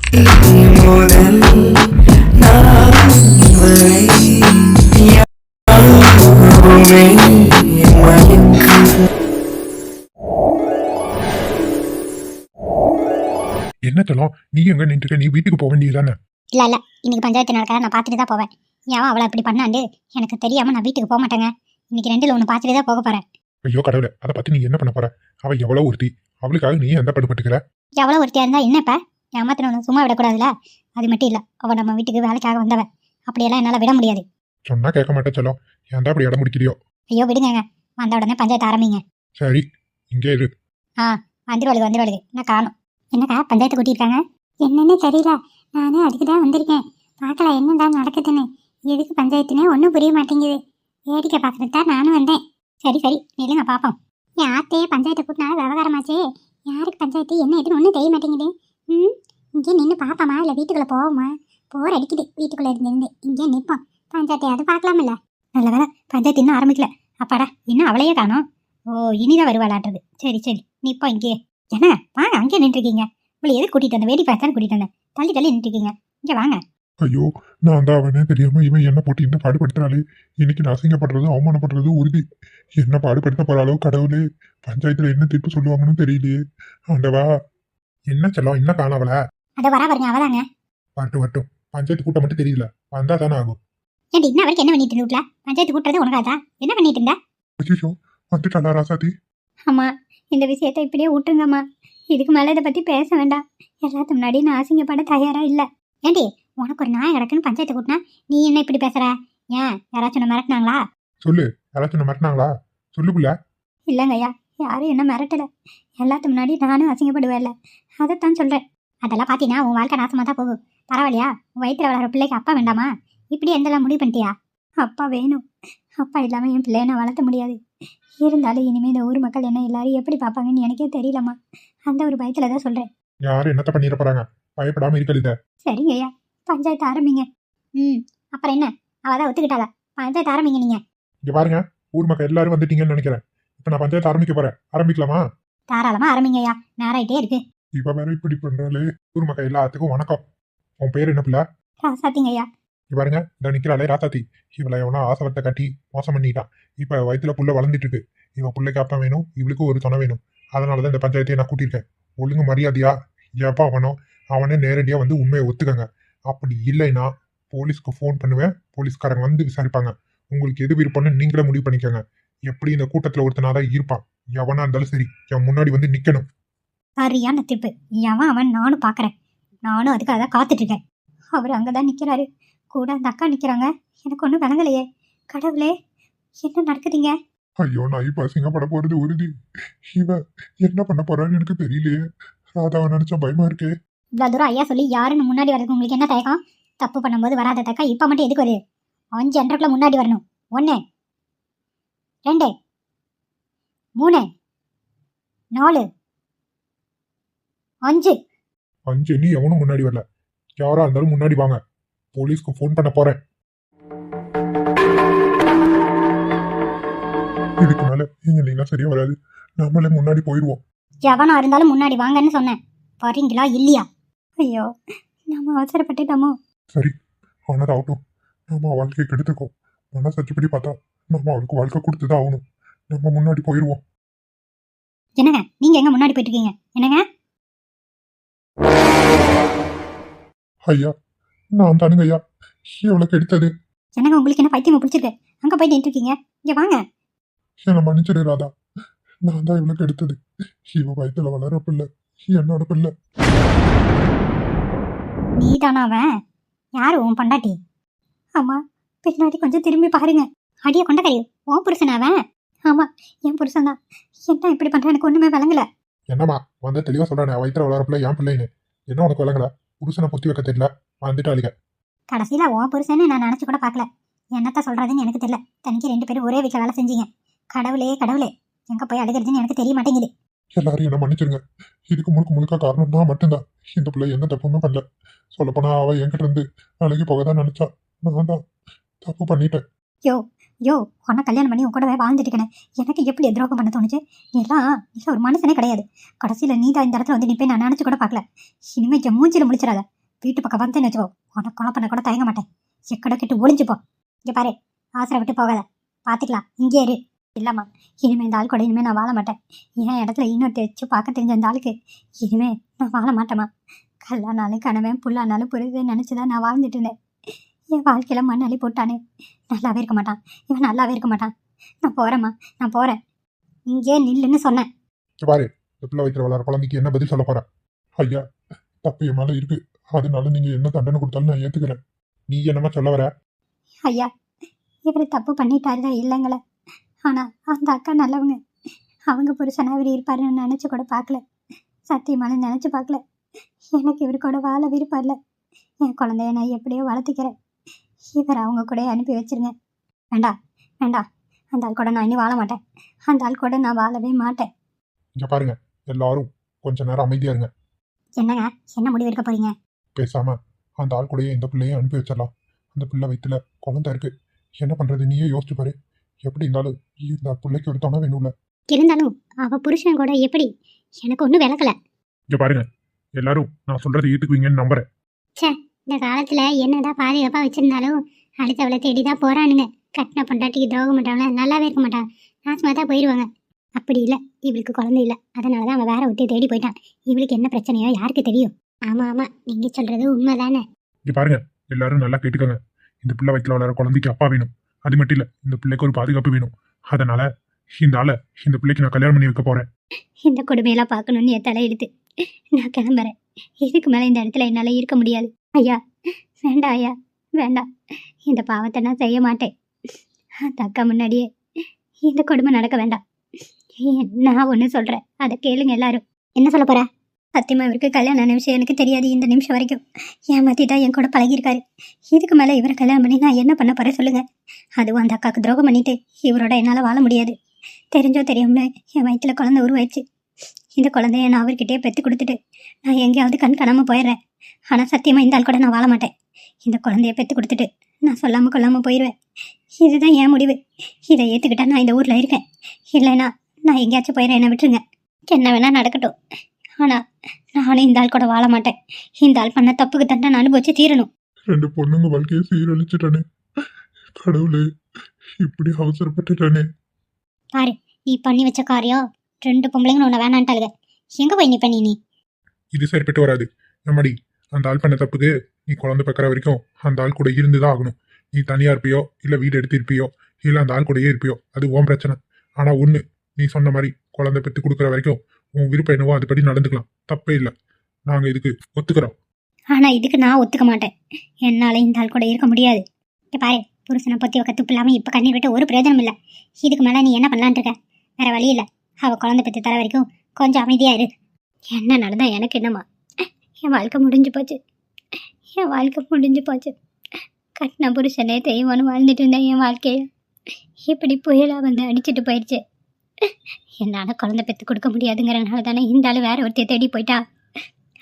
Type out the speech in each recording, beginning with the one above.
முதல் நான் வரை யாருமே மயக்கம். என்ன சொல்லும், நீ எங்க நின்றுக்க? நீ வீட்டுக்கு போக வேண்டியதானே? இல்ல இன்னைக்கு பஞ்சாயத்து நடக்காத நான் பார்த்துட்டு தான் போவேன். ஏன் அவளை அப்படி பண்ணாண்டு எனக்கு தெரியாம நான் வீட்டுக்கு போக மாட்டேங்க. இன்னைக்கு 2ல் 1 பார்த்துட்டு தான் போக போறேன். ஐயோ கடவுளே, அதை பத்தி நீ என்ன பண்ண போற? அவ எவ்வளவு ஒருத்தி, அவளுக்காக நீ எந்த படுபட்டுக்கிற? எவ்வளோ ஒருத்தியா இருந்தா என்னப்ப? ஏமாத்தினவனு சும்மா விடக்கூடாதுல. அது மட்டும் இல்ல, அவ நம்ம வீட்டுக்கு வேலைக்காக வந்தவ. அப்படியெல்லாம் என்னால விட முடியாது. சொன்னா கேட்க மாட்டேன் சொல்லும். ஏன்டா அப்படி இடம் முடிக்கிறியோ? ஐயோ விடுங்க, வந்த உடனே பஞ்சாயத்து ஆரம்பிங்க. சரி, இங்கே இரு. வந்துருவாளுக்கு நான் காணும். என்னக்கா பஞ்சாயத்து கூட்டியிருக்காங்க? என்னன்னு தெரியல, நானே அதுக்கு தான் வந்திருக்கேன். பார்க்கல என்னதான் நடக்குதுன்னு. எதுக்கு பஞ்சாயத்துன்னு ஒன்றும் புரிய மாட்டேங்குது. வேடிக்கை பார்க்கறது தான் நானும் வந்தேன். சரி நில்லுங்க பார்ப்போம். யார்கிட்டயே பஞ்சாயத்தை கூட்டினாலும் விவகாரமாச்சே. யாருக்கு பஞ்சாயத்து என்ன எதுன்னு ஒன்றும் தெரிய மாட்டேங்குது. இங்கே நின்று பார்ப்போமா இல்லை வீட்டுக்குள்ளே போவோமா? போர் அடிக்குது வீட்டுக்குள்ளே இருந்து. இங்கே நிற்போம், பஞ்சாயத்தையாவது பார்க்கலாமில்ல. நல்ல வேலை பஞ்சாயத்து இன்னும் ஆரம்பிக்கல. அப்பாடா, இன்னும் அவளையே காணோம். ஓ, இனிதான் வருவாளாட்டுறது. சரி நிற்போம் இங்கே. என்ன வாங்க, அங்கே நின்றுருக்கீங்க. இவளை எதுக்கு கூட்டிகிட்டு வந்தேன்? வேடி பார்த்தான்னு கூட்டிகிட்டு வந்தேன். தள்ளி நின்றுருக்கீங்க. இங்கே வாங்க. ஐயோ, நான் தான் அவனே தெரியாம இவன் என்ன போட்டு என்ன பாடுபடுத்துறாளே. இன்னைக்கு நான் அசிங்கப்படுறதும் அவமானப்படுறதும் உறுதி. என்ன பாடுபடுத்த போறாளோ கடவுளே. பஞ்சாயத்துல என்ன தீர்ப்பு சொல்லுவாங்கன்னு தெரியலையே. ஆண்டவா, என்ன சொல்லும், என்ன காணவள? அதை வரா பாருங்க, அவதாங்க. வரட்டும். பஞ்சாயத்து கூட்டம் மட்டும் தெரியல, வந்தா தானே ஆகும். ஏன்டி இன்ன வரைக்கும் என்ன பண்ணிட்டு இருந்த? பஞ்சாயத்து கூட்டுறது உனக்காதா? என்ன பண்ணிட்டு இருந்த? ஐயோ, வந்துட்டாளா ராசாத்தி? அம்மா, இந்த விஷயத்தை இப்படியே விட்டுருங்கம்மா. இதுக்கு மேலே இதை பற்றி பேச வேண்டாம். எல்லாத்துக்கு முன்னாடி நான் அசிங்கப்பட தயாரா இல்லை. ஏண்டி, உனக்கு ஒரு நாய் கிடக்குன்னு பஞ்சாயத்து கூட்டினா நீ என்ன இப்படி பேசுற? ஏன் யாராச்சும் மிரட்டினாங்களா? சொல்லு, யாராச்சும் மிரட்டினாங்களா? சொல்லுக்குள்ள. இல்லைங்க ஐயா, யாரும் என்ன மிரட்டலை. எல்லாத்துக்கு முன்னாடி நானும் அசிங்கப்படுவேன்ல, அதைத்தான் சொல்கிறேன். அதெல்லாம் பார்த்தீங்கன்னா உன் வாழ்க்கை நாசமாக தான் போகும். பரவாயில்லையா? உன் வயிற்றுல வளர பிள்ளைக்கு அப்பா வேண்டாமா? இப்படி எந்தெல்லாம் முடிவு பண்ணிட்டியா? அப்பா வேணும். அப்பா இல்லாமல் என் பிள்ளைய நான் வளர்த்த முடியாது. இருந்தாலும் இனிமேல் இந்த ஊர் மக்கள் என்ன எல்லாரும் எப்படி பார்ப்பாங்கன்னு எனக்கே தெரியலம்மா. அந்த ஒரு பயத்தில் தான் சொல்கிறேன். யாரும் என்னத்த பண்ணிட போறாங்க? பயப்படாம இருக்கல. சரிங்க ஐயா, பஞ்சாயத்து ஆரம்பிங்க. அப்புறம் என்ன, அவதான் ஒத்துக்கிட்டாளா? பஞ்சாயத்து ஆரம்பிங்க நீங்க. இங்க பாருங்க, ஊர் மக்கள் எல்லாரும் வந்துட்டீங்கன்னு நினைக்கிறேன். இப்ப நான் பஞ்சாயத்து ஆரம்பிக்க போறேன். ஆரம்பிக்கலாமா? தாராளமா ஆரம்பிங்க ஐயா, நேராயிட்டே இருக்கு. இப்ப வேற இப்படி பண்றாளே. ஊர் மக்கள் எல்லாத்துக்கும் வணக்கம். உன் பேர் என்ன பிள்ளை? ராசாத்திங்க ஐயா. பாருங்க, இந்த நிக்கிறாளே ராசாத்தி, இவளை எவனா ஆசவத்தை கட்டி மோசம் பண்ணிட்டான். இப்ப வயிற்றுல புள்ள வளர்ந்துட்டு இருக்கு. இவன் பிள்ளைக்கு அப்பா வேணும், இவளுக்கு ஒரு துணை வேணும். அதனாலதான் இந்த பஞ்சாயத்தையை நான் கூட்டியிருக்கேன். ஒழுங்கு மரியாதையா எப்பா அவனே நேரடியா வந்து உண்மையை ஒத்துக்கங்க. அப்படி இல்லைன்னா போலீஸ்க்கு ஃபோன் பண்ணுவேன். போலீஸ்காரங்க வந்து விசாரிப்பாங்க. உங்களுக்கு எது விருப்பம்னு நீங்களே முடிவு பண்ணிக்கோங்க. எப்படி இந்த கூட்டத்துல ஒருத்தனாதான் இருப்பான். எவனா இருந்தாலும் சரி, என் முன்னாடி வந்து நிக்கணும். சரியான திப்பு. அவன் நானும் பாக்குறேன். நானும் அதுக்காக தான் காத்துட்டு இருக்கேன். அவரு அங்கதான் நிக்கிறாரு, கூட அந்த அக்கா நிக்கிறாங்க. எனக்கு ஒண்ணும் விளங்கலையே. கடவுளே, என்ன நடக்குதுங்க? ஐயோ, நான் இப்ப அசிங்கப்பட போறது உறுதி. இவ என்ன பண்ண போறான்னு எனக்கு தெரியலையே. ராதாவை நினைச்சா பயமா இருக்கே. இவ்வளவு தூரம் ஐயா சொல்லி யாருன்னு முன்னாடி வரதுக்கு உங்களுக்கு என்ன தயக்கம்? தப்பு பண்ணும்போது வராத தக்கா இப்ப மட்டும் எதுக்கு வருது? 5 அன்றக்குள்ள முன்னாடி வரணும். 1 2 3 4 5. நீ எவனும் முன்னாடி வரல. யாரா இருந்தாலும் முன்னாடி வாங்க. போலீஸ்க்கு ஃபோன் பண்ண போறேன். இதுக்கு மேல நீங்க சரியா வராது. நம்மளே முன்னாடி போயிடுவோம். எவனா இருந்தாலும் முன்னாடி வாங்கன்னு சொன்னேன். வரீங்களா இல்லையா? ஐயோ, நம்ம அவசரப்பட்டுட்டோமோ? சரி, ஆனது ஆகட்டும். நம்ம வாழ்க்கையை கெடுத்துக்கோ. மனசச்சுப்படி பார்த்தா நம்ம அவளுக்கு வாழ்க்கை கொடுத்துதான் ஆகணும். நம்ம முன்னாடி போயிடுவோம். என்னங்க, நீங்க எங்க முன்னாடி போயிட்டு இருக்கீங்க? என்னங்க? ஐயா, நான் தானுங்க ஐயா இவளுக்கு எடுத்தது. என்னங்க, உங்களுக்கு என்ன பைத்தியமா பிடிச்சிருக்கு? அங்க போய் நின்று இருக்கீங்க. இங்க வாங்க. என்ன மன்னிச்சிடு ராதா, நான் தான் இவளுக்கு எடுத்தது. இவ வயிற்றுல வளர பிள்ளை, என்னோட பிள்ளை. நீதானா அவன்? யாரு உன் பொண்டாட்டி? ஆமா, பின்னாடி கொஞ்சம் திரும்பி பாருங்க. அடிய கொண்ட கறி, உன் புருஷன் அவன்? ஆமா, என் புருஷன் தான். என்ன இப்படி பண்ற? எனக்கு ஒண்ணுமே விளங்கல. என்னம்மா வந்து தெளிவா சொல்றானே, வயிற்றுல வளர பிள்ளை என் பிள்ளைன்னு. என்ன உனக்கு விளங்கல? புருஷனை பொத்தி வைக்க தெரியல, வந்துட்டாளிக. கடைசியில உன் புருஷன்னு நான் நினைச்சு கூட பாக்கல. என்னத்த சொல்றதுன்னு எனக்கு தெரியல. தனிக்கு 2 பேரும் ஒரே வீட்டுல வேலை செஞ்சீங்க. கடவுளே எங்க போய் அழுகிறதுன்னு எனக்கு தெரிய மாட்டேங்குது. எல்லாரும் என்ன மன்னிச்சிருங்க. இதுக்கு முழுக்க காரணம் நான் மட்டும்தான். இந்த பிள்ளை எந்த தப்புமே பண்ணல. சொல்லப்போனா அவ என்கிட்ட இருந்து அழுகி போகதான் நினைச்சா. நான் தான் தப்பு பண்ணிட்டேன். யோ உன்னை கல்யாணம் பண்ணி உன் கூடவே வாழ்ந்துட்டு இருக்கேன். எனக்கு எப்படி துரோகம் பண்ண தோணுச்சு? நீ ஒரு மனுஷனே கிடையாது. கடைசியில நீ தான் இந்த இடத்துல வந்து நிப்பே நான் நினைச்சு கூட பாக்கல. இனிமே மூஞ்சில முடிச்சிடாத. வீட்டு பக்கம் வந்தேன்னு வச்சுக்கோ, உனக்கு கொலை பண்ண கூட தயங்க மாட்டேன். எக்கட கெட்டு ஒளிஞ்சுப்போ. இங்கே பாரு, ஆசிரியை விட்டு போகாத, பார்த்துக்கலாம், இங்கே இரு. இல்லைம்மா, இனிமேல் இந்த ஆள் கூட இனிமேல் நான் வாழ மாட்டேன். என் இடத்துல இன்னொரு வச்சு பார்க்க தெரிஞ்ச அந்த ஆளுக்கு இனிமேல் நான் வாழ மாட்டேம்மா. கல்லானாலும் கணவன் புல்லானாலும் புரியுதுன்னு நினச்சிதான் நான் வாழ்ந்துட்டு இருந்தேன். என் வாழ்க்கையில் மண்ணாளி போட்டானே, நல்லாவே இருக்க மாட்டான், இவன் நல்லாவே இருக்க மாட்டான். நான் போகிறேம்மா, நான் போகிறேன். இங்கே நில்லுன்னு சொன்னேன். பாரு, இந்த பிள்ளை வைக்கிற வளர குழந்தைக்கு என்ன பதில் சொல்ல போற? ஐயா, தப்பு என் மேல இருக்கு, அதனால நீங்க என்ன தண்டனை கொடுத்தாலும் நான் ஏத்துக்கிறேன். நீ என்னமா சொல்ல வர? ஐயா, இவர் தப்பு பண்ணிட்டாரு இல்லைங்கள, ஆனால் அந்த அக்கா நல்லவங்க. அவங்க புருஷனா இவர் இருப்பாருன்னு நினச்சி கூட பார்க்கல. சத்தியமான நினச்சி பார்க்கல. எனக்கு இவர் கூட வாழ விருப்பம் இல்லை. என் குழந்தைய நான் எப்படியோ வளர்த்திக்கிறேன். இவர் அவங்க கூட அனுப்பி வச்சிருங்க. வேண்டாம் வேண்டாம், அந்த ஆள் கூட நான் இனி வாழ மாட்டேன். அந்த ஆள் கூட நான் வாழவே மாட்டேன். இங்க பாருங்க, எல்லாரும் கொஞ்ச நேரம் அமைதியா இருங்க. என்னங்க, என்ன முடிவு எடுக்க போறீங்க? பேசாம அந்த ஆள் கூடயே இந்த பிள்ளையும் அனுப்பி வச்சிடலாம். அந்த பிள்ளை வயிற்றுல குழந்தை இருக்கு, என்ன பண்றது நீயே யோசிச்சு பாரு. எப்படி இருந்தாலும் இந்த பிள்ளைக்கு ஒரு துணை வேணும்ல. இருந்தாலும் அவ புருஷன் கூட எப்படி, எனக்கு ஒன்றும் விளக்கல. இங்க பாருங்க, எல்லாரும் நான் சொல்றதை ஏத்துக்குவீங்கன்னு நம்புறேன். இந்த காலத்துல என்னதான் பாதுகாப்பா வச்சிருந்தாலும் அடுத்தவளை தேடிதான் போறானுங்க. கட்டின பொண்டாட்டிக்கு துரோகம் பண்றவங்கள நல்லாவே இருக்க மாட்டான், நாசமா தான் போயிடுவாங்க. அப்படி இல்லை, இவளுக்கு குழந்தை இல்லை, அதனாலதான் அவன் வேற ஒருத்தையை தேடி போயிட்டான். இவளுக்கு என்ன பிரச்சனையோ யாருக்கு தெரியும்? ஆமா ஆமா, நீங்க சொல்றது உண்மைதானே. இங்க பாருங்க, எல்லாரும் நல்லா கேட்டுக்கோங்க. இந்த பிள்ளை வயிற்றுல வளர குழந்தைக்கு அப்பா வேணும். அது மட்டும் இல்ல, இந்த பிள்ளைக்கு ஒரு பாதுகாப்பு வேணும். அதனால இந்த ஆளை இந்த பிள்ளைக்கு நான் கல்யாணம் பண்ணி வைக்க போறேன். இந்த கொடுமையெல்லாம் பார்க்கணும்னு என் தலையெடுத்து நான் கிளம்புறேன். இதுக்கு மேலே இந்த இடத்துல என்னால் இருக்க முடியாது. ஐயா வேண்டாம், ஐயா வேண்டாம், இந்த பாவத்தை நான் செய்ய மாட்டேன். அந்த அக்கா முன்னாடியே இந்த கொடுமை நடக்க வேண்டாம். நான் ஒன்று சொல்கிறேன், அதை கேளுங்க எல்லாரும். என்ன சொல்ல போற? சத்தியமா இவருக்கு கல்யாண விஷயம் எனக்கு தெரியாது. இந்த நிமிஷம் வரைக்கும் ஏமாத்திட்டா என் கூட பழகியிருக்காரு. இதுக்கு மேலே இவரை கல்யாணம் பண்ணி நான் என்ன பண்ண போறேன் சொல்லுங்க? அதுவும் அந்த அக்காவுக்கு துரோகம் பண்ணிட்டு இவரோட என்னால் வாழ முடியாது. தெரிஞ்சோ தெரியும்ல என் வயிற்றுல குழந்தை உருவாயிடுச்சு. இந்த குழந்தைய நான் அவர்கிட்டயே பெற்று கொடுத்துட்டு நான் எங்கேயாவது கண் காணாமல் போயிடுறேன். ஆனால் சத்தியமாக இந்த ஆள் கூட நான் வாழ மாட்டேன். இந்த குழந்தைய பெற்று கொடுத்துட்டு நான் சொல்லாமல் கொள்ளாமல் போயிடுவேன். இதுதான் என் முடிவு. இதை ஏற்றுக்கிட்டா நான் இந்த ஊரில் இருக்கேன், இல்லைன்னா நான் எங்கேயாச்சும் போயிடுறேன். என்னை விட்டுருங்க, என்ன வேணால் நடக்கட்டும். ஆனால் நானும் இந்த ஆள் கூட வாழ மாட்டேன். இந்த ஆள் பண்ண தப்புக்கு தண்டனை நான் அனுபவிச்சு தீரணும். 2 பொண்ணுங்க வாழ்க்கையை சீரழிச்சிட்டானே கடவுளே, இப்படி அவசரப்பட்டுட்டானே. பாரு, நீ பண்ணி வச்ச காரியம் 2 பொம்பளைங்களும் உன்னை வேணான்ட்டாளுங்க. எங்கே போய் நீ பண்ணி நீ? இது சரிப்பட்டு வராது. நம்மடி அந்த ஆள் பண்ண தப்புக்கு நீ குழந்தை பக்கிற வரைக்கும் அந்த ஆள் கூட இருந்துதான் ஆகணும். நீ தனியா இருப்பியோ, இல்ல வீடு எடுத்து இருப்பியோ, இல்ல அந்த ஆள் கூடயே இருப்பியோ, அது உன் பிரச்சனை. ஆனா ஒண்ணு, நீ சொன்ன மாதிரி குழந்தை பெற்று கொடுக்குற வரைக்கும் உன் விருப்பம் என்னவோ அதுபடி நடந்துக்கலாம், தப்பே இல்லை. நாங்க இதுக்கு ஒத்துக்கிறோம். ஆனா இதுக்கு நான் ஒத்துக்க மாட்டேன். என்னால இந்த ஆள் கூட இருக்க முடியாது. பாரு, புருஷனை பத்தி வைக்க துப்பு இல்லாம இப்ப கண்ணீர் விட்டு ஒரு பிரயோஜனம் இல்லை. இதுக்கு மேல நீ என்ன பண்ணலான் இருக்க? வேற வழி இல்லை. அவ குழந்தை பெற்று தர வரைக்கும் கொஞ்சம் அமைதியா இரு. என்ன நடந்தா எனக்கு என்னம்மா? என் வாழ்க்கை முடிஞ்சு போச்சு, என் வாழ்க்கை முடிஞ்சு போச்சு. கட்டின புருஷனே தெய்வம்னு வாழ்ந்துட்டு இருந்தேன். என் வாழ்க்கைய இப்படி புயலா வந்து அடிச்சுட்டு போயிடுச்சு. என்னால் குழந்தை பெற்று கொடுக்க முடியாதுங்கிறனால தானே இந்த ஆள் வேற ஒருத்தைய தேடி போயிட்டா.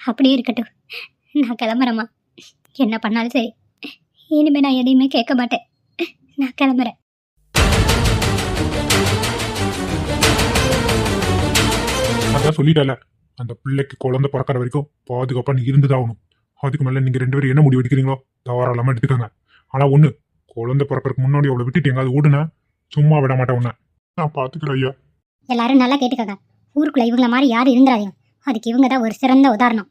அப்படியே இருக்கட்டும், நான் கிளம்புறேம்மா. என்ன பண்ணாலும் சரி, இனிமேல் நான் எதையுமே கேட்க மாட்டேன். நான் கிளம்புறேன். அதான் சொல்லிட்டல, அந்த பிள்ளைக்கு குழந்தை பிறக்கிற வரைக்கும் பாதுகாப்பா நீ இருந்துதான் ஆகணும். அதுக்கு மேல நீங்க 2 பேரும் என்ன முடிவு எடுக்கிறீங்களோ தாராளமா எடுத்துக்கோங்க. ஆனா ஒண்ணு, குழந்தை பிறக்கிறதுக்கு முன்னாடி அவளை விட்டுட்டு எங்காவது ஓடுன சும்மா விட மாட்டேன் உன்ன. நான் பாத்துக்கிறேன் ஐயா. எல்லாரும் நல்லா கேட்டுக்கோங்க. ஊருக்குள்ள இவங்கள மாதிரி யாரும் இருந்தாங்க, அதுக்கு இவங்க தான் ஒரு சிறந்த உதாரணம்.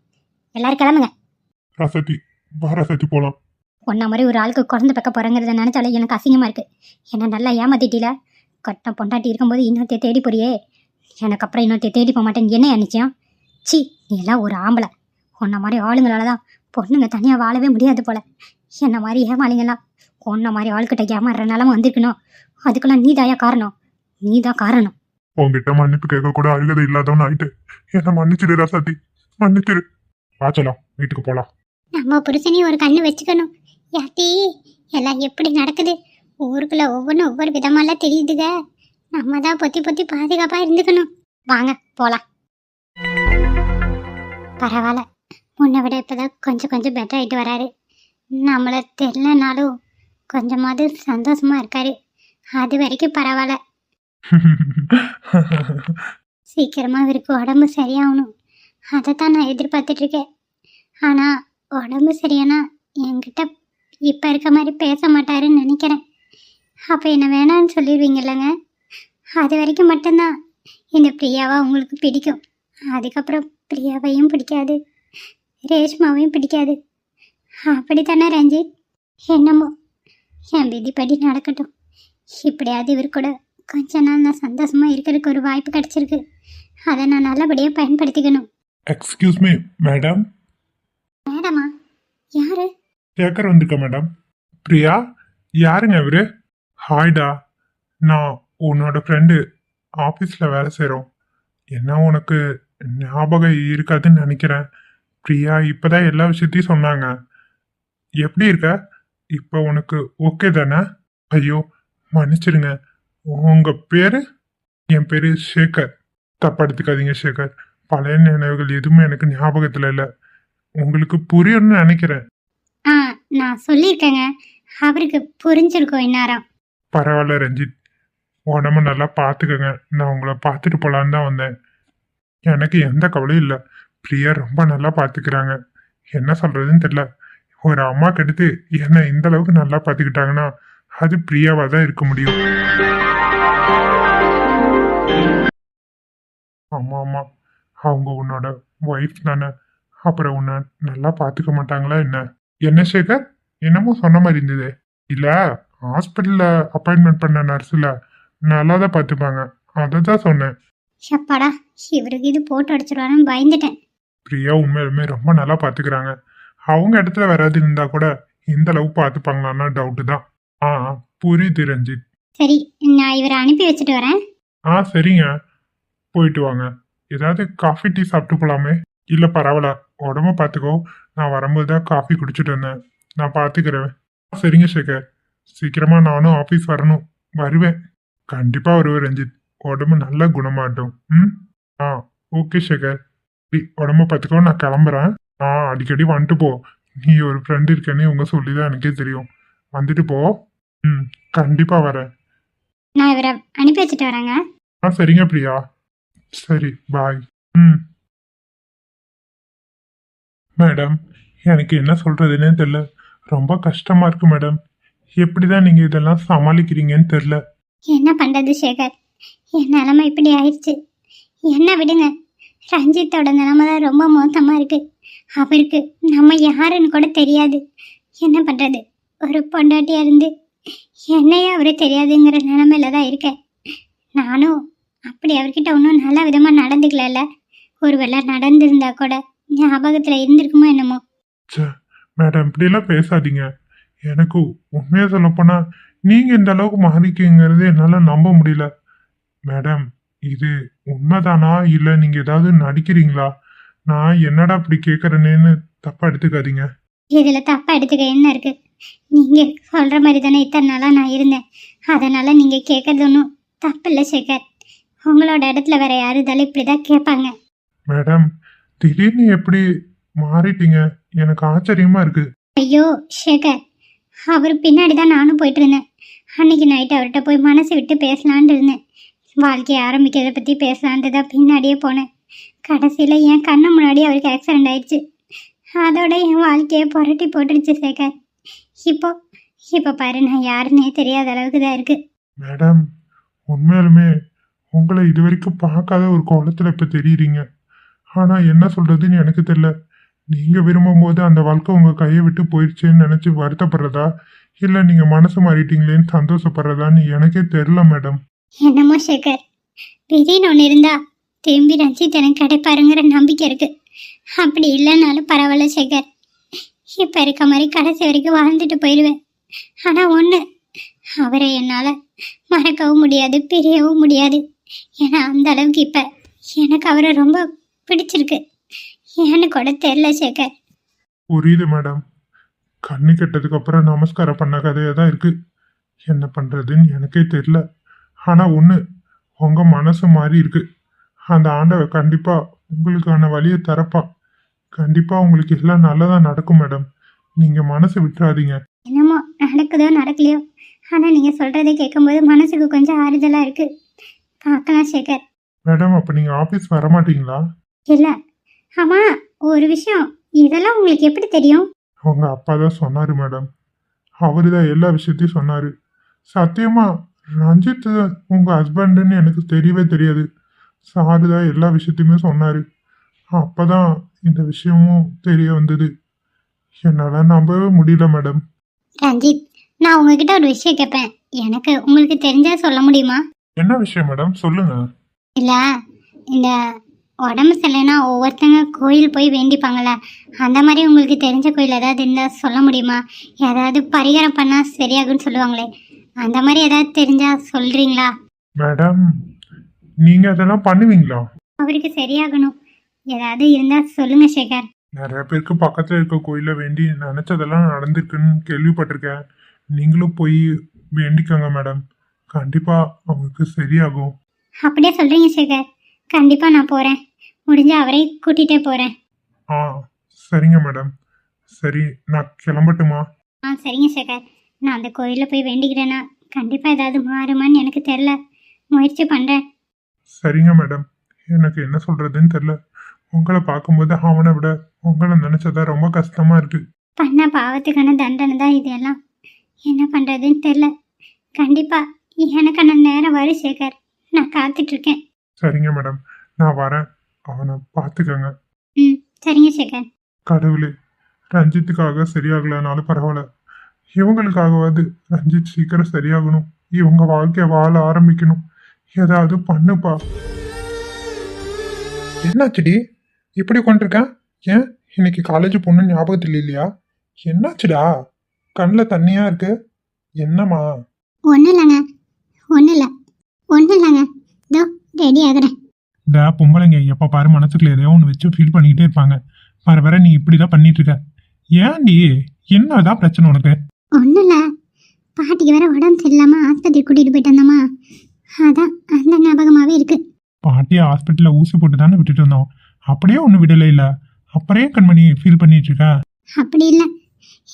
எல்லாரும் கிளம்புங்க. ராசாத்தி போலாம். ஒன்னா மாதிரி ஒரு ஆளுக்கு குழந்தை பெக்க போறேங்கிறத நினைச்சாலே எனக்கு அசிங்கமா இருக்கு. என்ன நல்லா ஏமாத்திட்டில. கட்டம் பொண்டாட்டி இருக்கும்போது இன்னொருத்தைய தேடி போறியே, எனக்கு அப்புறம் இன்னொருத்தைய தேடி போக மாட்டேன்னு என்ன நிச்சயம்? சி, நீ எல்லாம் ஒரு ஆம்பளை. உன்ன மாதிரி ஆளுங்களால தான் பொண்ணுங்க தனியாக வாழவே முடியாது போல. என்ன மாதிரி ஏமாளிங்களாம் உன்ன மாதிரி ஆளுக்கிட்ட ஏமாறுற நிலம வந்திருக்கணும். அதுக்கெல்லாம் நீ தாயா காரணம், நீ தான் காரணம். உங்ககிட்ட மன்னிப்பு கேட்க கூட அருகதை இல்லாதவன் ஆயிட்டு என்ன மன்னிச்சிடு ராசாத்தி, மன்னிச்சிரு. வாச்சலாம், வீட்டுக்கு போலாம். நம்ம புருஷனையும் ஒரு கண்ணு வச்சுக்கணும். யாத்தி, எல்லாம் எப்படி நடக்குது ஊருக்குள்ள? ஒவ்வொன்றும் ஒவ்வொரு விதமாலாம் தெரியுதுங்க. நம்ம தான் பொத்தி பொத்தி பாதுகாப்பா இருந்துக்கணும். வாங்க போலாம். பரவாயில்ல, முன்னை விட இப்போதான் கொஞ்சம் கொஞ்சம் பெட்டர் ஆகிட்டு வராரு. நம்மளை தெரியலனாலும் கொஞ்சமாவது சந்தோஷமா இருக்காரு. அது வரைக்கும் பரவாயில்ல. சீக்கிரமா இவருக்கு உடம்பு சரியாகணும், அதை தான் நான் எதிர்பார்த்துட்டு இருக்கேன். ஆனால் உடம்பு சரியானா என்கிட்ட இப்போ இருக்க மாதிரி பேச மாட்டாருன்னு நினைக்கிறேன். அப்போ என்ன வேணான்னு சொல்லிடுவீங்கல்லங்க. அது வரைக்கும் மட்டும்தான் இந்த பிரியாவை உங்களுக்கு பிடிக்கும். அதுக்கப்புறம் பிரியாவையும் பிடிக்காது, ரேஷ்மாவையும் பிடிக்காது. அப்படித்தானே ரஞ்சித்? என்னமோ என் விதிப்படி நடக்கட்டும். இப்படியாவது இவர் கூட கொஞ்ச நாள் நான் சந்தோஷமாக இருக்கிறதுக்கு ஒரு வாய்ப்பு கிடச்சிருக்கு. அதை நான் நல்லபடியாக பயன்படுத்திக்கணும். Excuse me madam. மேடமா? யாரு? சேகர் வந்திருக்க மேடம். பிரியா, யாருங்க இவரு? ஹாய்டா, நான் உன்னோட ஃப்ரெண்டு. ஆஃபீஸில் வேலை செய்கிறோம். என்ன உனக்கு ஞாபகம் இருக்காதுன்னு நினைக்கிறேன். பிரியா இப்போதான் எல்லா விஷயத்தையும் சொன்னாங்க. எப்படி இருக்க? இப்போ உனக்கு ஓகே தானே? ஐயோ மன்னிச்சிருங்க. உங்கள் பேர்? என் பேர் சேகர். தப்பா எடுத்துக்காதீங்க சேகர். பழைய நினைவுகள் எதுவுமே எனக்கு ஞாபகத்தில் இல்லை. உங்களுக்கு புரியும்னு நினைக்கிறேன். ஆ, நான் சொல்லியிருக்கேங்க. அவருக்கு புரிஞ்சிருக்கோம் இந்நேரம். பரவாயில்ல ரஞ்சித், உடம்ப நல்லா பார்த்துக்கங்க. நான் உங்களை பார்த்துட்டு போலான்னு தான் வந்தேன். எனக்கு எந்த கவலையும் இல்லை. பிரியா ரொம்ப நல்லா பார்த்துக்கிறாங்க. என்ன சொல்றதுன்னு தெரியல. ஒரு அம்மா கெடுத்து என்னை இந்த அளவுக்கு நல்லா பார்த்துக்கிட்டாங்கன்னா அது பிரியாவாக தான் இருக்க முடியும். ஆமா ஆமா, அவங்க உன்னோட ஒய்ஃப் தானே. அப்புறம் உன்னை நல்லா பார்த்துக்க மாட்டாங்களா என்ன? என்ன சேகர், என்னமோ சொன்ன மாதிரி இருந்தது. இல்ல, ஹாஸ்பிட்டல்ல அப்பாயின்மெண்ட் பண்ண நர்ஸில் நல்லா தான் பார்த்துப்பாங்க, அதை தான் சொன்னேன். ஷப்பாடா, இவருக்கு இது போட்டு அடிச்சிருவாருன்னு பயந்துட்டேன். பிரியா உண்மையிலுமே ரொம்ப நல்லா பார்த்துக்கிறாங்க. அவங்க இடத்துல வராது இருந்தா கூட இந்த அளவு பார்த்துப்பாங்களான்னா டவுட்டு தான். ஆ புரியுது ரஞ்சித். சரி, நான் இவரை அனுப்பி வச்சுட்டு வரேன். சரிங்க, போயிட்டு வாங்க. ஏதாவது காஃபி டீ சாப்பிட்டு போலாமே? இல்லை பரவாயில்ல, உடம்ப பார்த்துக்கோ. நான் வரும்போது தான் காஃபி குடிச்சிட்டு வந்தேன். நான் பார்த்துக்கிறேன். சரிங்க சேகர், சீக்கிரமா நானும் ஆஃபீஸ் வரணும். வருவேன், கண்டிப்பா வருவேன் ரஞ்சித். உடம்பு நல்லா குணமாட்டும். ஓகே சேகர். உடம்ப பார்த்துக்கோ, நான் கிளம்புறேன். அடிக்கடி வந்துட்டு போ. நீ ஒரு ஃப்ரெண்ட் இருக்கேன்னு உங்க சொல்லிதான் எனக்கே தெரியும். வந்துட்டு போ. கண்டிப்பா வரேன். நான் இவரை அனுப்பி வச்சுட்டு வரேங்க. சரிங்க பிரியா. சரி, பாய். மேடம், எனக்கு என்ன சொல்றதுன்னே தெரியல. ரொம்ப கஷ்டமா இருக்கு மேடம். எப்படிதான் நீங்க இதெல்லாம் சமாளிக்கிறீங்கன்னு தெரியல. என்ன பண்றது சேகர், என் நிலைமை இப்படி ஆயிடுச்சு. என்ன விடுங்க. ரஞ்சித்தோட நிலைமை தான் ரொம்ப மோசமா இருக்கு. அவருக்கு நம்ம யாருன்னு கூட தெரியாது. என்ன பண்றது, ஒரு பொண்டாட்டியா இருந்து என்னையே அவரு தெரியாதுங்கிற நிலைமையில தான் இருக்கேன். நானும் அப்படி அவர்கிட்ட ஒன்றும் நல்ல விதமா நடந்துக்கல. ஒருவேளை நடந்திருந்தா கூட ஞாபகத்துல இருந்திருக்குமோ என்னமோ. மேடம், இப்படியெல்லாம் பேசாதீங்க. எனக்கு உண்மையா சொல்ல போனா நீங்க இந்த அளவுக்கு மாறிக்கீங்கிறது என்னால நம்ப முடியல. மேடம், இது உண்மைதானா இல்ல நீங்க ஏதாவது நடிக்கிறீங்களா? நான் என்னடா இப்படி கேக்குறேன்னு தப்பா எடுத்துக்காதீங்க. இதுல தப்பா எடுத்துக்க என்ன இருக்கு? நீங்க சொல்ற மாதிரி தானே இத்தனை நாளா நான் இருந்தேன். அதனால நீங்க கேட்கறது ஒன்றும் தப்பு இல்லை சேகர். உங்களோட இடத்துல வேற யாருதாலும் இப்படிதான் கேட்பாங்க. மேடம், திடீர்னு எப்படி மாறிட்டீங்க? எனக்கு ஆச்சரியமா இருக்கு. ஐயோ சேகர், அவர் பின்னாடி தான் நானும் போயிட்டு இருந்தேன். அன்னைக்கு நைட்டு அவர்கிட்ட போய் மனசு விட்டு பேசலான்ட்டு இருந்தேன். வாழ்க்கையை ஆரம்பிக்கிறத பற்றி பேசலான்ட்டு தான் பின்னாடியே போனேன். கடைசியில் என் கண்ணு முன்னாடி அவருக்கு ஆக்சிடென்ட் ஆயிடுச்சு. அதோட என் வாழ்க்கையை புரட்டி போட்டுடுச்சு சேகர். இப்போ பாரு, நான் யாருன்னே தெரியாத அளவுக்கு தான் இருக்கு. மேடம், உண்மையாலுமே உங்களை இது வரைக்கும் பார்க்காத ஒரு கோலத்தில் இப்போ தெரியுறீங்க. ஆனால் என்ன சொல்றதுன்னு எனக்கு தெரியல. நீங்க விரும்பும் போது அந்த வாழ்க்கை உங்க கையை விட்டு போயிடுச்சேன்னு நினைச்சு வருத்தப்படுறதா இல்லை நீங்க மனசு மாறிட்டீங்களேன்னு சந்தோஷப்படுறதான்னு எனக்கே தெரியல மேடம். என்னமோ சேகர், விதின்னு ஒன்று இருந்தா திரும்பி ரஞ்சித் எனக்கு கிடைப்பாருங்கிற நம்பிக்கை இருக்கு. அப்படி இல்லைனாலும் பரவாயில்ல சேகர். இப்போ இருக்க மாதிரி கடைசி வரைக்கும் வாழ்ந்துட்டு போயிடுவேன். ஆனால் ஒன்று, அவரை என்னால் மறக்கவும் முடியாது, பிரியவும் முடியாது. ஏன்னா அந்த அளவுக்கு இப்போ எனக்கு அவரை ரொம்ப பிடிச்சிருக்கு. ஏன்னு கூட தெரியல சேகர். புரியுது மேடம். கண்ணு கெட்டதுக்கு அப்புறம் நமஸ்காரம் பண்ண கதையா தான் இருக்கு. என்ன பண்றதுன்னு எனக்கே தெரியல. ஆனா ஒண்ணு, உங்க மனசு மாறி இருக்கு. அந்த ஆண்டவன் கண்டிப்பா உங்களுக்கான வழியை தரப்பான். கண்டிப்பா உங்களுக்கு எல்லாம் நல்லதா நடக்கும் மேடம். நீங்க மனசு விட்டுறாதீங்க. என்னமோ நடக்குதோ நடக்கலையோ, ஆனால் நீங்கள் சொல்கிறத கேட்கும்போது மனசுக்கு கொஞ்சம் ஆறுதலாக இருக்கு. பார்க்கலாம் சேகர். மேடம், அப்ப நீங்க ஆபீஸ் வரமாட்டீங்களா? இல்லை, ஆமாம், ஒரு விஷயம் இதெல்லாம் உங்களுக்கு எப்படி தெரியும்? அவங்க அப்பா தான் சொன்னாரு மேடம். அவரு தான் எல்லா விஷயத்தையும் சொன்னாரு. சத்தியமா ரஞ்சித் உங்க ஹஸ்பண்டுன்னு எனக்கு தெரியவே தெரியாது. சாரு தான் எல்லா விஷயத்தையுமே சொன்னாரு. அப்பதான் இந்த விஷயமும் தெரிய வந்தது. என்னால நம்பவே முடியல மேடம். ரஞ்சித், நான் உங்ககிட்ட ஒரு விஷயம் கேட்பேன். எனக்கு உங்களுக்கு தெரிஞ்சா சொல்ல முடியுமா? என்ன விஷயம் மேடம், சொல்லுங்க. இல்ல, இந்த உடம்பு சரியில்லைன்னா ஒவ்வொருத்தங்க கோயில் போய் வேண்டிப்பாங்கள்ல, அந்த மாதிரி உங்களுக்கு தெரிஞ்ச கோயில் ஏதாவது இருந்தால் சொல்ல முடியுமா? ஏதாவது பரிகாரம் பண்ணால் சரியாகும்னு சொல்லுவாங்களே, அந்த மாதிரி ஏதாவது தெரிஞ்சா சொல்றீங்களா? மேடம், நீங்க அதெல்லாம் பண்ணுவீங்களா? அவருக்கு சரியாகணும், ஏதாவது இருந்தால் சொல்லுங்க சேகர். நிறைய பேருக்கு பக்கத்துல இருக்க கோயில வேண்டி நினைச்சதெல்லாம் நடந்திருக்குன்னு கேள்விப்பட்டிருக்கேன். நீங்களும் போய் வேண்டிக்கோங்க மேடம். கண்டிப்பா அவங்களுக்கு சரியாகும். அப்படியே சொல்றீங்க சேகர், கண்டிப்பாக நான் போகிறேன். முடிஞ்ச அவரை கூட்டிகிட்டே போகிறேன். ஆ, சரிங்க மேடம். சரி, நான் கிளம்பட்டுமா? சரிங்க சேகர், நான் அந்த கோயிலில் போய் வேண்டிக்கிறேன்னா கண்டிப்பாக ஏதாவது மாறுமான்னு எனக்கு தெரில, முயற்சி பண்ணுறேன். சரிங்க மேடம். எனக்கு என்ன சொல்றதுன்னு தெரியல. உங்களை பார்க்கும்போது அவனை விட உங்களை நினைச்சதா ரொம்ப கஷ்டமா இருக்கு. பண்ண பாவத்துக்கான தண்டனை தான் இது எல்லாம். என்ன பண்ணுறதுன்னு தெரில. கண்டிப்பாக எனக்கான நேரம் வரும் சேகர், நான் காத்துட்ருக்கேன். சரிங்க மேடம், நான் வரேன். அவனை பார்த்துக்கங்க. சரிங்க சேகர். கடவுளே, ரஞ்சித்துக்காக சரியாகலனாலும் பரவாயில்ல, இவங்களுக்காகவாது ரஞ்சித் சீக்கிரம் சரியாகணும். இவங்க வாழ்க்கைய வாழ ஆரம்பிக்கணும். ஏதாவது பண்ணுப்பா. என்னாச்சுடி இப்படி கொண்டிருக்கேன்? ஏன் இன்னைக்கு காலேஜ் பொண்ணு ஞாபகத்தில் இல்லையா? என்னாச்சுடா, கண்ணில் தண்ணியா இருக்கு? என்னம்மா? ஒன்றும் இல்லைங்க, ஒன்றும் இல்லைங்க. இதோ ரெடி ஆகுறேன். இந்த பொம்பளைங்க எப்போ பாரு மனசுக்குள்ள எதையோ ஒன்று வச்சு ஃபீல் பண்ணிக்கிட்டே இருப்பாங்க. வர வர நீ இப்படிதான் பண்ணிட்டு இருக்க. ஏன்டி, என்னதான் பிரச்சனை உனக்கு? ஒன்றும் இல்லை, பாட்டிக்கு வேற உடம்பு சரியில்லாமல் ஆஸ்பத்திரி கூட்டிகிட்டு போயிட்டு வந்தோமா, அதான் அந்த ஞாபகமாகவே இருக்கு. பாட்டியை ஹாஸ்பிட்டலில் ஊசி போட்டு தானே விட்டுட்டு வந்தோம். அப்படியே ஒன்றும் விடலை இல்லை. அப்புறம் கண்மணி ஃபீல் பண்ணிட்டு இருக்கா? அப்படி இல்லை,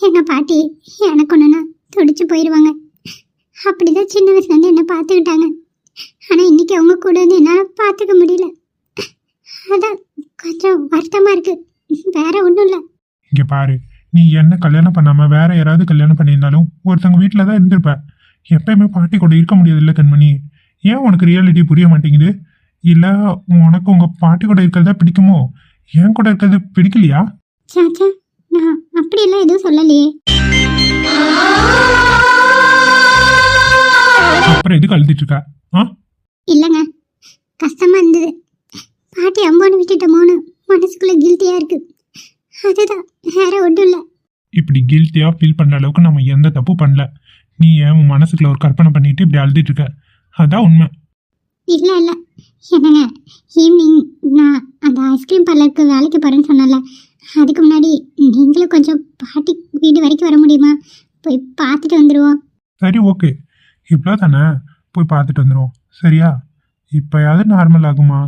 எங்கள் பாட்டி எனக்கு ஒன்றுனா துடிச்சு போயிடுவாங்க. அப்படிதான் சின்ன வயசுலேருந்து என்னை பார்த்துக்கிட்டாங்க. ஆனால் இன்னைக்கு அவங்க கூட வந்து என்னால் பார்த்துக்க முடியல. அதான் கொஞ்சம் வருத்தமாக இருக்கு, வேற ஒன்றும் இல்லை. இங்கே பாரு, நீ என்ன கல்யாணம் பண்ணாம வேற யாராவது கல்யாணம் பண்ணியிருந்தாலும் ஒருத்தவங்க வீட்டில் தான் இருந்திருப்ப. எப்பயுமே பாட்டி கூட இருக்க முடியாது இல்லை கண்மணி? ஏன் உனக்கு ரியாலிட்டி புரிய மாட்டேங்குது? இல்லை உனக்கு உங்க பாட்டி கூட இருக்கிறதா பிடிக்குமோ? என் கூட இருக்கிறது பிடிக்கலையா? சாச்சா, நான் அப்படியெல்லாம் எதுவும் சொல்லலையே. அப்புறம் எதுக்கு அழுதுட்டு இருக்க? இல்லைங்க, கஷ்டமா இருந்தது. பாட்டி அம்மானு விட்டுட்டோமோன்னு மனசுக்குள்ள கில்ட்டியா இருக்கு, அதுதான், வேற ஒன்றும் இல்லை. இப்படி கில்ட்டியா ஃபீல் பண்ண அளவுக்கு நம்ம எந்த தப்பு பண்ணல. நீ ஏன் உன் மனசுக்குள்ள ஒரு கற்பனை பண்ணிட்டு இப்படி அழுதுட்டு இருக்க? அதான் உண்மை. இல்லை இல்லை, என்னங்க, ஈவினிங் நான் அந்த ஐஸ்கிரீம் பார்லருக்கு வேலைக்கு போகிறேன்னு சொன்னல, அதுக்கு முன்னாடி நீங்களும் கொஞ்சம் பாட்டி வீடு வரைக்கும் வர முடியுமா? போய் பார்த்துட்டு வந்துடுவோம். சரி, ஓகே, இவ்வளோ தானே, போய் பார்த்துட்டு வந்துடுவோம். சரியா? இப்போயாவது நார்மல் ஆகுமா?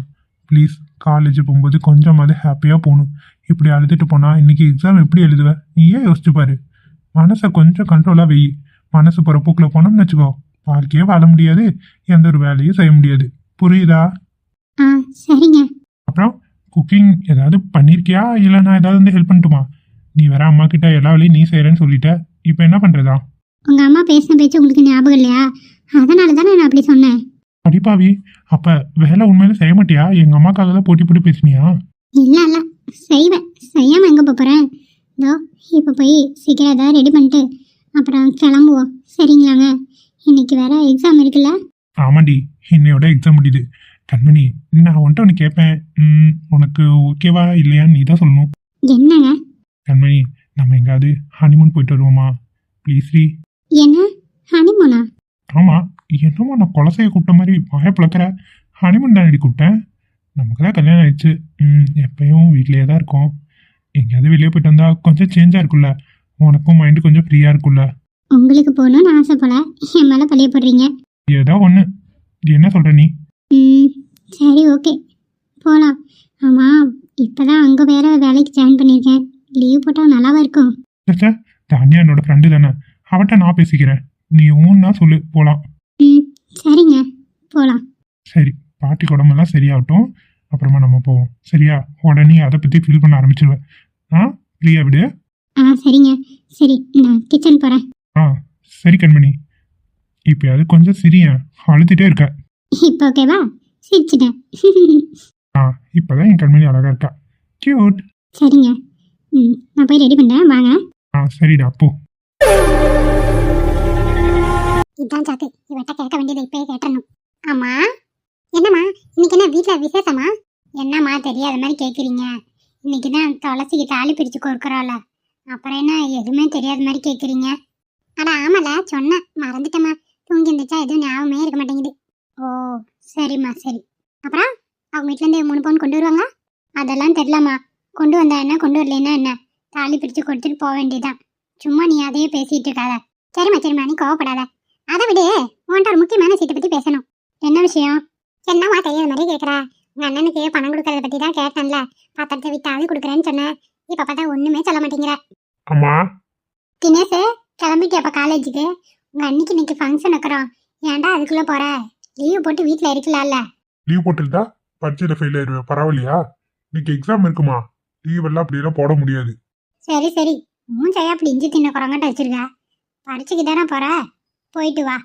ப்ளீஸ், காலேஜ் போகும்போது கொஞ்சமாவது ஹாப்பியாக போகணும். இப்படி அழுதுட்டு போனால் இன்னைக்கு எக்ஸாம் எப்படி எழுதுவ? நீயே யோசிச்சு பாரு. மனசை கொஞ்சம் கண்ட்ரோலாக வெயி. மனசு போகிற போக்கில் போனோம்னு வச்சுக்கோ, வாழ்க்கையே வாழ முடியாது, எந்த ஒரு வேலையும் செய்ய முடியாது. புரியுதா? சரிங்க. அப்புறம் குக்கிங் ஏதாவது பண்ணியிருக்கியா? இல்லை நான் ஏதாவது வந்து ஹெல்ப் பண்ணட்டுமா? நீ வேற அம்மா கிட்ட எல்லா வேலையும் நீ செய்கிறேன்னு சொல்லிட்ட. இப்போ என்ன பண்ணுறதா? உங்கள் அம்மா பேசின பேச்சு உங்களுக்கு ஞாபகம் இல்லையா? அதனால தானே நான் அப்படி சொன்னேன். அடிப்பாவி, அப்போ வேலை உண்மையில செய்ய மாட்டியா? எங்கள் அம்மாக்காக தான் போட்டி போட்டு பேசினியா? இல்லை இல்லை, செய்வேன், செய்யாமல் எங்கே போகிறேன்? இதோ இப்போ போய் சீக்கிரம் ஏதாவது ரெடி பண்ணிட்டு அப்புறம் கிளம்புவோம். சரிங்களாங்க? இன்னைக்கு வேற எக்ஸாம் இருக்குல்ல? ஆமாண்டி, இன்னையோட எக்ஸாம் முடியுது. கண்மணி, நான் வந்துட்டு உனக்கு கேட்பேன், உனக்கு ஓகேவா இல்லையான்னு நீ தான் சொல்லணும். என்னங்க? கண்மணி, நம்ம எங்காவது ஹனிமூன் போயிட்டு வருவோமா? ப்ளீஸ் ரீ. என்ன ஹனிமூனா? ஆமாம், என்னமோ நான் கொலசையை கூப்பிட்ட மாதிரி வாய பிளக்கிற. ஹனிமூன் தானடி கூப்பிட்டேன். நமக்கு தான் கல்யாணம் ஆயிடுச்சு. எப்பயும் வீட்லேயே தான் இருக்கோம். எங்கேயாவது வெளியே போயிட்டு வந்தா கொஞ்சம் சேஞ்சாக இருக்குல்ல, உனக்கும் மைண்டு கொஞ்சம் ஃப்ரீயாக இருக்குல்ல. உங்களுக்கு போகணும்னு ஆசை போல என் மேலே பழிய போடுறீங்க. ஏதோ ஒன்று, என்ன சொல்கிற நீ? சரி, ஓகே, போகலாம். ஆமாம், இப்போ தான் அங்கே வேற வேலைக்கு ஜாயின் பண்ணியிருக்கேன். லீவ் போட்டால் நல்லாவா இருக்கும்? சச்சா, தானியா என்னோட ஃப்ரெண்டு தானே, அவட்ட நான் பேசிக்கிறேன். நீ ஊன்னா சொல்லு, போகலாம். சரிங்க, போகலாம். சரி, பாட்டி உடம்பெல்லாம் சரியாகட்டும், அப்புறமா நம்ம போவோம். சரியா? உடனே அதை பற்றி ஃபீல் பண்ண ஆரம்பிச்சிருவேன். இல்லையா விடு. சரிங்க. சரி, நான் கிச்சன் போகிறேன். சரி கண்மணி, இப்போ அது கொஞ்சம் சிரியா அழுத்திட்டே இருக்க. இப்போ ஓகேவா? சிரிச்சிட்டேன். இப்போதான் என் கண்மணி அழகா இருக்கா. கியூட். சரிங்க. நான் போய் ரெடி பண்ணுறேன், வாங்க. சரிடா அப்போ. இதான் சாக்கு, இவட்ட கேட்க வேண்டியதை இப்பயே கேட்டணும். ஆமா, என்னம்மா இன்னைக்கு என்ன வீட்டில் விசேஷமா? என்னம்மா தெரியாத மாதிரி கேட்குறீங்க? இன்னைக்கு தான் துளசிக்கு தாலி பிரித்து கொடுக்குறோம்ல, அப்புறம் என்ன எதுவுமே தெரியாத மாதிரி கேட்குறீங்க? அட ஆமால, சொன்னேன் மறந்துட்டேம்மா. தூங்கி இருந்துச்சா எதுவும் ஞாபகமே இருக்க மாட்டேங்குது. ஓ சரிம்மா சரி. அப்புறம் அவங்க வீட்டிலேருந்து 3 பவுன் கொண்டு வருவாங்க? அதெல்லாம் தெரிலம்மா. கொண்டு வந்தா என்ன, கொண்டு வரலன்னா என்ன, தாலி பிரித்து கொடுத்துட்டு போக வேண்டியதுதான். சும்மா நீ அதையே பேசிட்டு இருக்காத. சரிம்மா நீ கோவப்படாத. அதை விடு, உன்ட்ட ஒரு முக்கியமான சீட்டை பற்றி பேசணும். என்ன விஷயம்? என்னம்மா தெரியாத மாதிரி கேட்குறா? உங்கள் அண்ணனுக்கு பணம் கொடுக்கறத பற்றி தான் கேட்டேன்ல, பத்திரத்தை விட்டு ஆள் கொடுக்குறேன்னு சொன்னேன். இப்போ பார்த்தா ஒன்றுமே சொல்ல மாட்டேங்கிற. அம்மா தினேஷ், கிளம்பிட்டு அப்போ காலேஜுக்கு? உங்கள் அன்னைக்கு இன்னைக்கு ஃபங்க்ஷன் வைக்கிறோம், ஏன்டா அதுக்குள்ளே போகிற? லீவு போட்டு வீட்டில் இருக்கலாம்ல. லீவ் போட்டுருந்தா பரீட்சையில் ஃபெயில் ஆயிடுவேன், பரவாயில்லையா? இன்னைக்கு எக்ஸாம் இருக்குமா, லீவ் எல்லாம் அப்படியெல்லாம் போட முடியாது. சரி மூஞ்சையா அப்படி இஞ்சி தின்ன குரங்கட்ட வச்சிருக்க. பரீட்சைக்கு தானே போற, போயிட்டு வா.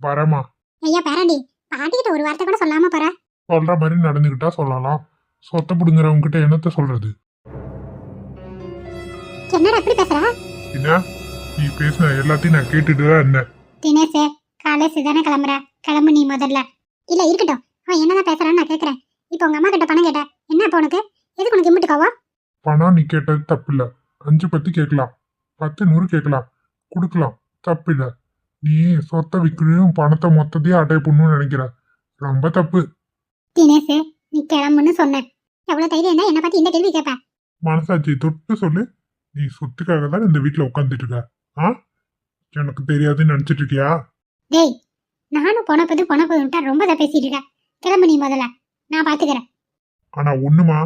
வரமா. ஐயா பேரண்டி, பாட்டிக்கிட்ட ஒரு வார்த்தை கூட சொல்லாம போற. சொல்ற மாதிரி நடந்துகிட்டா சொல்லலாம், சொத்த புடுங்குறவங்க கிட்ட என்னத்த சொல்றது? என்னடா எப்படி பேசுற? என்ன நீ பேசின எல்லாத்தையும் நான் கேட்டுட்டு தான் இருந்தேன். தினேஷ், காலேஜ் தானே கிளம்புற, கிளம்பு நீ முதல்ல. இல்ல இருக்கட்டும், அவன் என்னதான் பேசுறான்னு நான் கேட்கறேன். இப்போ உங்க அம்மா கிட்ட பணம் கேட்ட, என்ன அப்போ உனக்கு? எதுக்கு உனக்கு இம்பிட்டுக்காவா? பணம் நீ கேட்டது தப்பு இல்ல. 5 10 கேட்கலாம், 10 100 கேட்கலாம், கொடுக்கலாம், தப்பு இல்ல. நீ சொத்தை விற்கணும், பணத்தை மொத்தத்தையும் அட்டை பண்ணணும்னு நினைக்கிற, ரொம்ப தப்பு. தினேஷ், நீ கிளம்புன்னு சொன்னேன். எவ்வளவு தைரியம் தான் என்ன பார்த்து இந்த கேள்வி கேட்ப? மனசாட்சி தொட்டு சொல்லு, நீ சொத்துக்காக தான் இந்த வீட்டுல உட்காந்துட்டு இருக்க. எனக்கு தெரியாதுன்னு நினைச்சிட்டு இருக்கியா? டேய், நானும் போனப்பதுட்டா ரொம்ப தான் பேசிட்டு இருக்க. கிளம்பு நீ முதல்ல, நான் பாத்துக்கிறேன். ஆனா ஒண்ணுமா,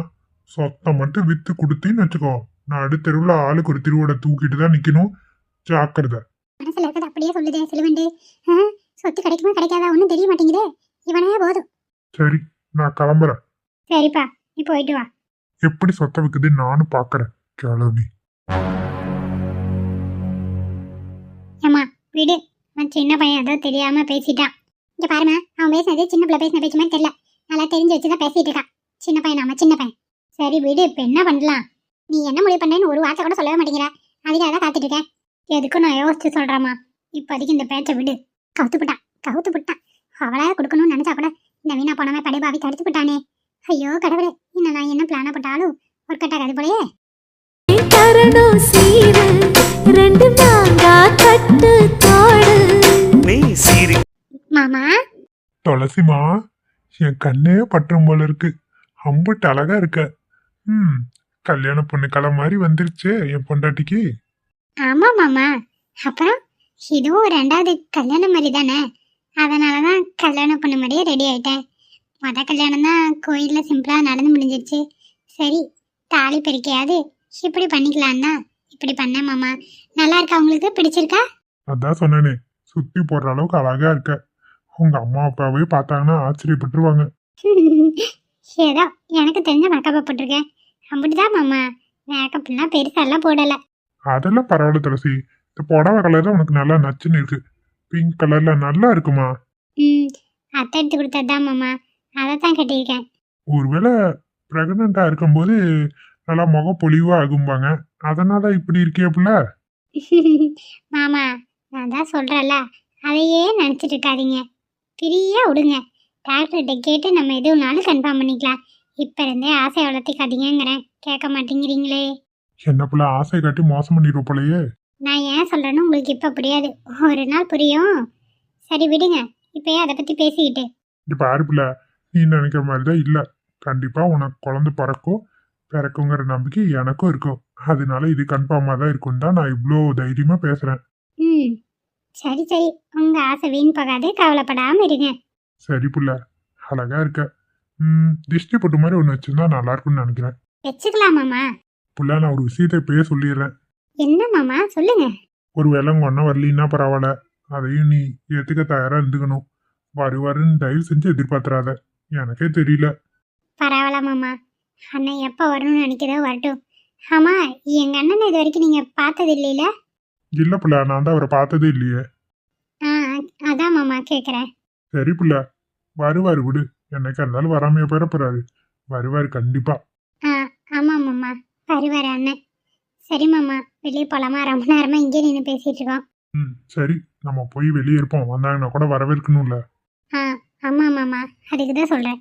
சொத்தை மட்டும் வித்து கொடுத்தேன்னு வச்சுக்கோ, நான் அடுத்த தெருவுல ஆளுக்கு ஒரு திருவோட தூக்கிட்டு தான் நிக்கணும், ஜாக்கிரதை. மனசுல இருக்கிறது அப்படியே சொல்லுதே சிலுவண்டு. சொத்து கிடைக்குமா கிடைக்காதா ஒன்றும் தெரிய மாட்டேங்குதே. இவனே போதும். சரி, நான் கிளம்புறேன். சரிப்பா, நீ போயிட்டு வா. எப்படி சொத்தை விக்குதுன்னு நானும் பாக்குறேன், கிளம்பி. ஏம்மா விடு, அவன் சின்ன பையன் ஏதோ தெரியாம பேசிட்டான். இங்க பாருமா, அவன் பேசினது சின்ன பிள்ளை பேசின பேச்சு மாதிரி தெரியல, நல்லா தெரிஞ்சு வச்சுதான் பேசிட்டு இருக்கான். சின்ன பையன், அவன் சின்ன பையன். சரி விடு, இப்ப என்ன பண்ணலாம்? நீ என்ன முடிவு பண்ணேன்னு ஒரு வார்த்தை கூட சொல்லவே மாட்டேங்கிற. அதுக்காக தான் காத்துட்டு இருக்கேன். எதுக்கும் நான் யோசிச்சு சொல்றேம்மா, இப்போதைக்கு இந்த பேச்சை விடு. கவுத்து விட்டான். அவளா கொடுக்கணும்னு நினைச்சா கூட இந்த வீணா போனவன் படைபாவி தடுத்து விட்டானே. ஐயோ கடவுளே, இன்னும் நான் என்ன பிளான போட்டாலும் ஒரு கட்டாது போலயே. தரணும் சீர 2 மாங்காய் கட்டு தோடு. நீ சீரி மாமா, துளசிமா, என் கண்ணே பற்றும் போல இருக்கு, அம்புட்டு அழகா இருக்க. கல்யாண பொண்ணு கலை மாதிரி வந்துருச்சு என் பொண்டாட்டிக்கு. ஆமா மாமா. அப்புறம் இதுவும் 2வது கல்யாணம் மாதிரி தானே, அதனாலதான் கல்யாணம் பண்ண மாதிரியே ரெடி ஆயிட்டேன். கல்யாணம் தான் கோயில்ல சிம்பிளா நடந்து முடிஞ்சிருச்சு. சரி, தாலி பெருக்கையாவது இப்படி பண்ணிக்கலான்னா இப்படி பண்ணேன் மாமா. நல்லா இருக்கா உங்களுக்கு? பிடிச்சிருக்கா? அதான் சொன்னேனே, சுத்தி போடுற அளவுக்கு அழகா இருக்க. உங்க அம்மா அப்பாவே பார்த்தாங்கன்னா ஆச்சரியப்பட்டுருவாங்க. ஏதோ எனக்கு தெரிஞ்ச மேக்கப் போட்டிருக்கேன், அப்படிதான் மாமா. மேக்கப்லாம் பெருசா எல்லாம் போடல. அதெல்லாம் பரவாயில்ல துளசி, இந்த புடவை கலர் தான் உனக்கு நல்லா நச்சுன்னு இருக்கு. பிங்க் கலர்ல நல்லா இருக்குமா. அத்தை எடுத்து கொடுத்ததுதான் மாமா, அதைத்தான் கட்டியிருக்கேன். ஒருவேளை பிரெக்னண்டா இருக்கும்போது நல்லா முக பொலிவா ஆகும்பாங்க, அதனால இப்படி இருக்கே புள்ள. மாமா, நான் தான் சொல்றேன்ல, அதையே நினைச்சிட்டு இருக்காதீங்க. ஃப்ரீயா விடுங்க. டாக்டர்கிட்ட கேட்டு நம்ம எதுனாலும் கன்ஃபார்ம் பண்ணிக்கலாம். இப்ப இருந்தே ஆசை வளர்த்திக்காதீங்கிறேன், கேட்க மாட்டேங்கிறீங்களே. என்ன புள்ள ஆசை காட்டி மோசம் பண்ணிடுவோம் போலயே. நான் ஏன் சொல்றேன்னு உங்களுக்கு இப்ப புரியாது, ஒரு நாள் புரியும். சரி விடுங்க, இப்பயே அதை பத்தி பேசிக்கிட்டு. இப்ப யாரு புள்ள, நீ நினைக்கிற மாதிரிதான் இல்ல. கண்டிப்பா உனக்கு குழந்தை பிறக்குங்கிற நம்பிக்கை எனக்கும் இருக்கும். அதனால இது கன்ஃபார்மா தான் இருக்கும் தான் நான் இவ்வளோ தைரியமா பேசுறேன். சரி உங்க ஆசை வீண் போகாது, கவலைப்படாம இருங்க. சரி புள்ள, அழகா இருக்க. திஷ்டி பொட்டு மாதிரி ஒன்று வச்சிருந்தா நல்லா இருக்கும்னு நினைக்கிறேன். வச்சுக்கலாம் மாமா. புள்ள, நான் ஒரு விஷயத்தை இப்பயே சொல்லிடுறேன். என்ன மாமா, சொல்லுங்க. ஒரு வேளை உங்க அண்ணன் வரலின்னா பரவாயில்ல, அதையும் நீ ஏத்துக்க தயாரா இருந்துக்கணும். வருவாருன்னு தயவு செஞ்சு எதிர்பார்த்துறாத, எனக்கே தெரியல. பரவாயில்ல மாமா, அண்ணன் எப்போ வரணும்னு நினைக்கிறதோ வரட்டும். ஆமா, எங்க அண்ணனை இது வரைக்கும் நீங்க பார்த்தது இல்லையில? இல்ல புள்ள, நான் தான் அவரை பார்த்ததே இல்லையே. ஆ, அதான் மாமா கேக்குறேன். சரி புள்ள, வருவாரு விடு. என்னைக்கா இருந்தாலும் வராமைய போயிட போறாரு. வருவாரு கண்டிப்பா. ஆ, ஆமா மாமா, வருவாரு அண்ணன். சரி மாமா, வெளியே போலாமா? ரொம்ப நேரமா இங்கே நின்று பேசிட்டு இருக்கோம். சரி, நம்ம போய் வெளியே இருப்போம். வந்தாங்கன்னா கூட வரவேற்கணும்ல. ஆ, ஆமா மாமா, அதுக்கு தான் சொல்றேன்.